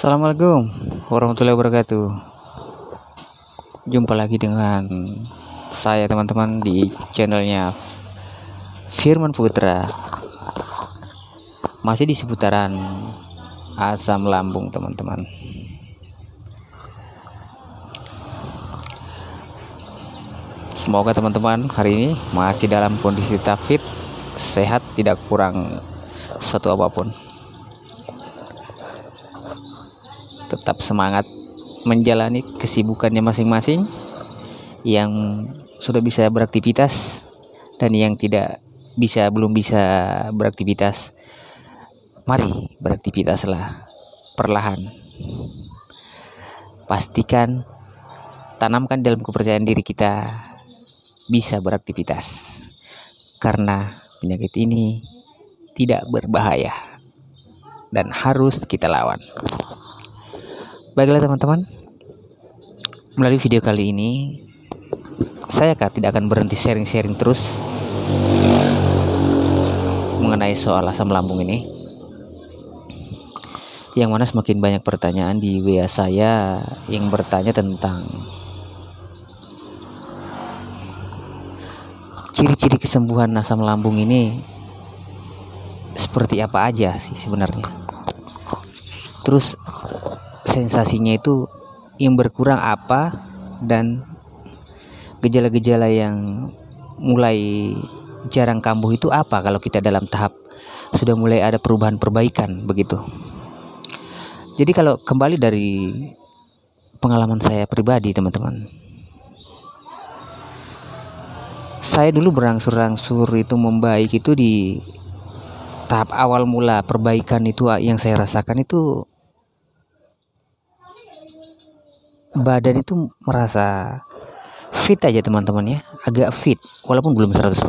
Assalamualaikum warahmatullahi wabarakatuh. Jumpa lagi dengan saya teman-teman di channelnya Firman Putra. Masih di seputaran asam lambung teman-teman. Semoga teman-teman hari ini masih dalam kondisi tetap fit, sehat, tidak kurang suatu apapun. Tetap semangat menjalani kesibukannya masing-masing, yang sudah bisa beraktivitas dan yang belum bisa beraktivitas. Mari beraktivitaslah perlahan. Pastikan, tanamkan dalam kepercayaan diri kita bisa beraktivitas, karena penyakit ini tidak berbahaya dan harus kita lawan. Baiklah teman-teman, melalui video kali ini saya tidak akan berhenti sharing-sharing terus mengenai soal asam lambung ini, yang mana semakin banyak pertanyaan di WA saya yang bertanya tentang ciri-ciri kesembuhan asam lambung ini seperti apa aja sih sebenarnya. Terus sensasinya itu yang berkurang apa, dan gejala-gejala yang mulai jarang kambuh itu apa kalau kita dalam tahap sudah mulai ada perubahan-perbaikan begitu. Jadi kalau kembali dari pengalaman saya pribadi teman-teman, saya dulu berangsur-angsur itu membaik itu di tahap awal mula perbaikan itu. Yang saya rasakan itu badan itu merasa fit aja teman-teman ya, agak fit walaupun belum 100%.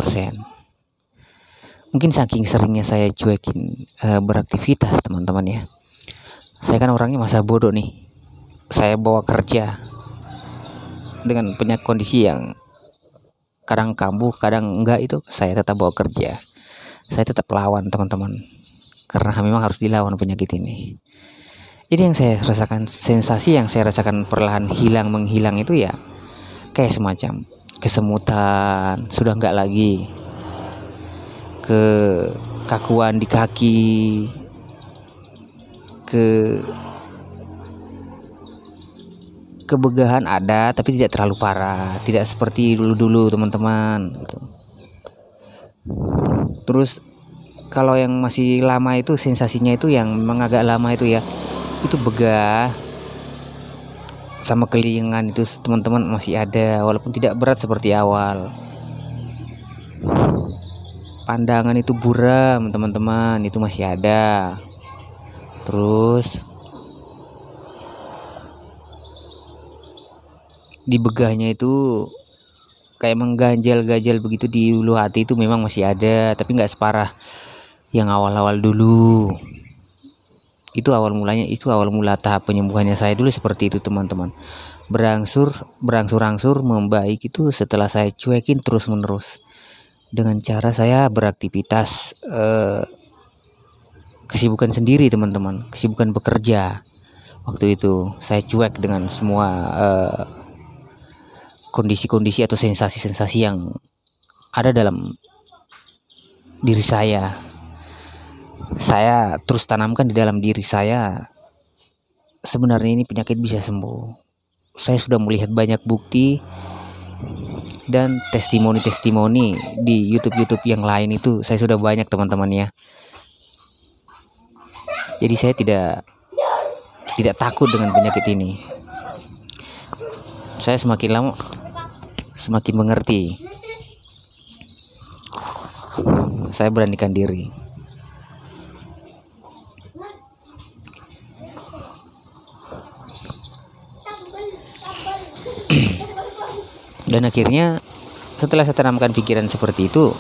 Mungkin saking seringnya saya cuekin beraktivitas teman-teman ya. Saya kan orangnya masa bodoh nih. Saya bawa kerja dengan punya kondisi yang kadang kambuh, kadang enggak, itu saya tetap bawa kerja. Saya tetap lawan teman-teman, karena memang harus dilawan penyakit ini. Jadi yang saya rasakan, sensasi yang saya rasakan perlahan menghilang itu ya kayak semacam kesemutan, sudah enggak lagi, kekakuan di kaki, kebegahan ada tapi tidak terlalu parah, tidak seperti dulu-dulu teman-teman gitu. Terus kalau yang masih lama itu sensasinya itu yang memang agak lama itu ya, itu begah sama kelingan itu teman-teman masih ada, walaupun tidak berat seperti awal. Pandangan itu buram teman-teman, itu masih ada. Terus di begahnya itu kayak mengganjal-ganjal begitu di ulu hati, itu memang masih ada, tapi nggak separah yang awal-awal dulu. Itu awal mula tahap penyembuhannya saya dulu seperti itu teman-teman. Berangsur-angsur membaik itu setelah saya cuekin terus-menerus dengan cara saya beraktivitas, kesibukan sendiri teman-teman, kesibukan bekerja. Waktu itu saya cuek dengan semua kondisi-kondisi atau sensasi-sensasi yang ada dalam diri saya. Saya terus tanamkan di dalam diri saya, sebenarnya ini penyakit bisa sembuh. Saya sudah melihat banyak bukti dan testimoni-testimoni di YouTube yang lain, itu saya sudah banyak teman-teman ya. Jadi saya tidak takut dengan penyakit ini. Saya semakin lama semakin mengerti. Saya beranikan diri. Dan akhirnya setelah saya tanamkan pikiran seperti itu,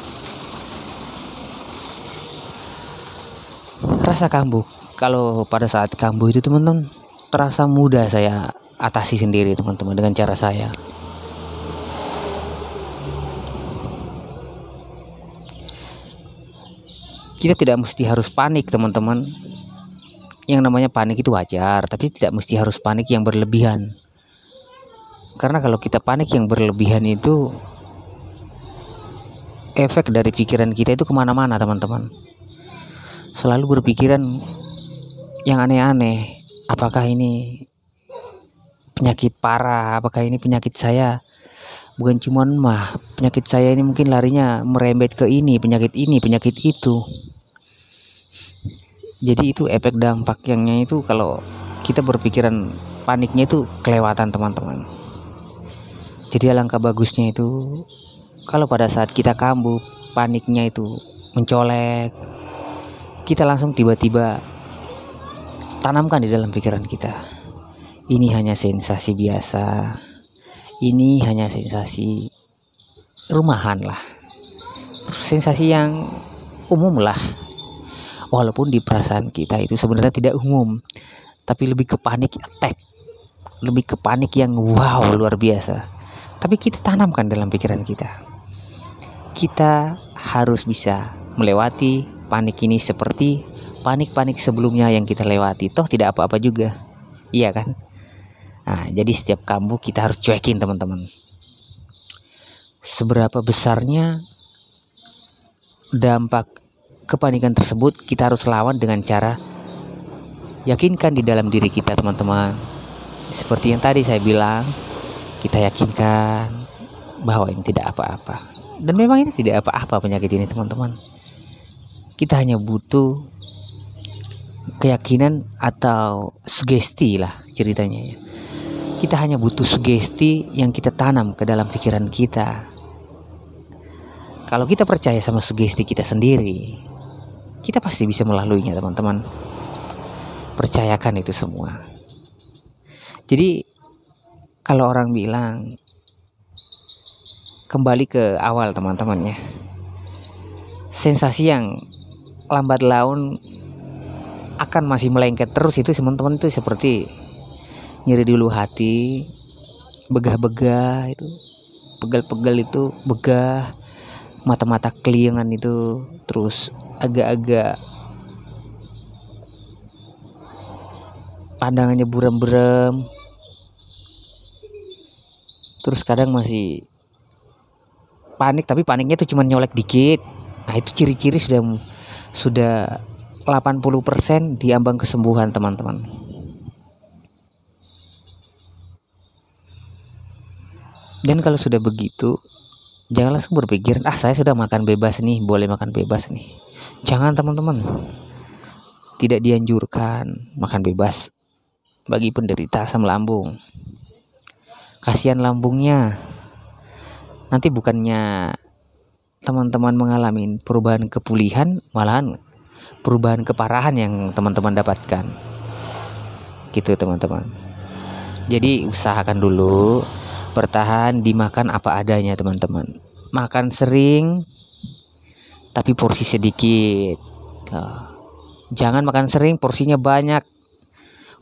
rasa kambuh, kalau pada saat kambuh itu teman-teman, terasa mudah saya atasi sendiri teman-teman dengan cara saya. Kita tidak mesti harus panik teman-teman. yang namanya panik itu wajar, tapi tidak mesti harus panik yang berlebihan. Karena kalau kita panik yang berlebihan itu, efek dari pikiran kita itu kemana-mana teman-teman. Selalu berpikiran yang aneh-aneh. Apakah ini penyakit parah? Apakah ini penyakit saya? Bukan cuma mah, penyakit saya ini mungkin larinya merembet ke ini, penyakit itu. Jadi itu efek dampak yangnya itu kalau kita berpikiran paniknya itu kelewatan teman-teman. Jadi alangkah bagusnya itu kalau pada saat kita kambuh, paniknya itu mencolek, kita langsung tiba-tiba tanamkan di dalam pikiran kita, ini hanya sensasi biasa, ini hanya sensasi rumahan lah, sensasi yang umum lah. Walaupun di perasaan kita itu sebenarnya tidak umum, tapi lebih ke panik attack, lebih ke panik yang wow luar biasa. Tapi kita tanamkan dalam pikiran kita, kita harus bisa melewati panik ini seperti panik-panik sebelumnya yang kita lewati. Toh tidak apa-apa juga, iya kan? Nah, jadi setiap kambuh kita harus cuekin teman-teman. Seberapa besarnya dampak kepanikan tersebut, kita harus lawan dengan cara yakinkan di dalam diri kita teman-teman. Seperti yang tadi saya bilang, kita yakinkan bahwa ini tidak apa-apa. Dan memang ini tidak apa-apa penyakit ini teman-teman. Kita hanya butuh keyakinan atau sugesti lah ceritanya ya. Kita hanya butuh sugesti yang kita tanam ke dalam pikiran kita. Kalau kita percaya sama sugesti kita sendiri, kita pasti bisa melaluinya teman-teman. Percayakan itu semua. Jadi kalau orang bilang kembali ke awal teman-teman ya, sensasi yang lambat laun akan masih melengket terus itu teman-teman, itu seperti nyeri di ulu hati, begah-begah itu, pegal-pegal itu begah, mata-mata keliengan itu, terus agak-agak pandangannya buram-buram, terus kadang masih panik tapi paniknya itu cuma nyolek dikit. Nah itu ciri-ciri sudah 80% di ambang kesembuhan teman-teman. Dan kalau sudah begitu, jangan langsung berpikir, saya sudah makan bebas nih, boleh makan bebas nih. Jangan teman-teman. Tidak dianjurkan makan bebas bagi penderita asam lambung. Kasihan lambungnya. Nanti bukannya teman-teman mengalami perubahan kepulihan, malahan perubahan keparahan yang teman-teman dapatkan. Gitu teman-teman. Jadi usahakan dulu bertahan dimakan apa adanya teman-teman. Makan sering tapi porsi sedikit. Jangan makan sering porsinya banyak.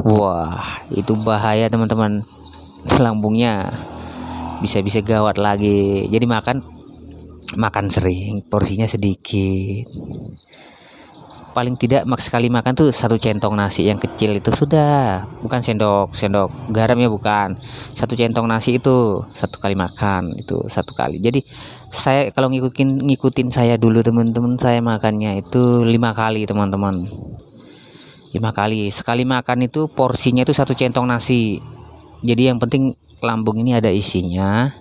Wah, itu bahaya teman-teman. Lambungnya bisa gawat lagi. Jadi makan sering, porsinya sedikit. Paling tidak sekali makan tuh 1 centong nasi yang kecil itu sudah, bukan sendok garam ya, bukan. 1 centong nasi itu 1 kali makan, itu 1 kali. Jadi saya kalau ngikutin saya dulu teman-teman, saya makannya itu 5 kali teman-teman. 5 kali. Sekali makan itu porsinya itu 1 centong nasi. Jadi yang penting lambung ini ada isinya.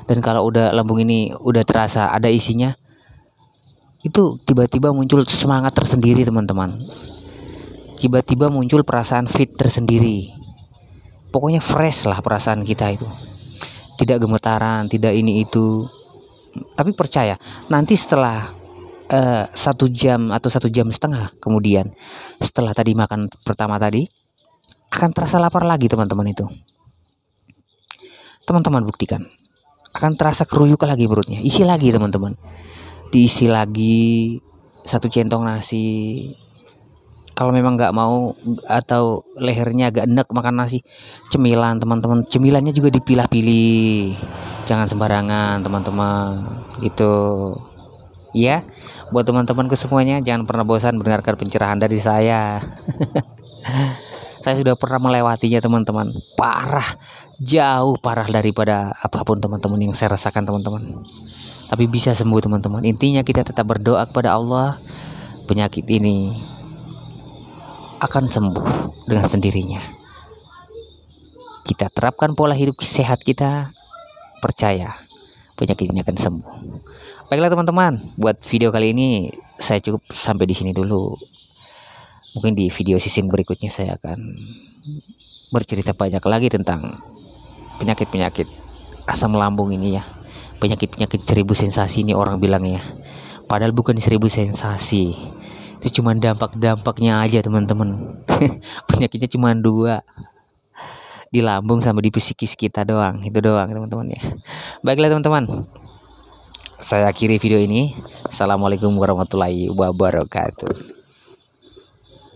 Dan kalau udah lambung ini udah terasa ada isinya, itu tiba-tiba muncul semangat tersendiri teman-teman. Tiba-tiba muncul perasaan fit tersendiri. Pokoknya fresh lah perasaan kita itu. Tidak gemetaran, tidak ini itu. Tapi percaya, nanti setelah 1 jam atau 1,5 jam kemudian, setelah tadi makan pertama tadi, akan terasa lapar lagi teman-teman itu. Teman-teman buktikan. Akan terasa keruyuk lagi perutnya. Isi lagi teman-teman. Diisi lagi 1 centong nasi. Kalau memang nggak mau atau lehernya agak enek makan nasi, cemilan teman-teman, cemilannya juga dipilah-pilih, jangan sembarangan teman-teman. Itu ya, buat teman-temanku semuanya, jangan pernah bosan mendengarkan pencerahan dari saya. Saya sudah pernah melewatinya teman-teman. Parah, jauh parah daripada apapun teman-teman yang saya rasakan teman-teman. Tapi bisa sembuh teman-teman. Intinya kita tetap berdoa kepada Allah. Penyakit ini akan sembuh dengan sendirinya. Kita terapkan pola hidup sehat kita, percaya penyakit ini akan sembuh. Baiklah teman-teman, buat video kali ini saya cukup sampai di sini dulu. Mungkin di video season berikutnya saya akan bercerita banyak lagi tentang penyakit-penyakit asam lambung ini ya. Penyakit-penyakit 1000 sensasi ini orang bilangnya. Padahal bukan 1000 sensasi. Itu cuma dampak-dampaknya aja teman-teman. Penyakitnya cuma 2. Di lambung sama di psikis kita doang. Itu doang teman-teman ya. Baiklah teman-teman, saya akhiri video ini. Assalamualaikum warahmatullahi wabarakatuh.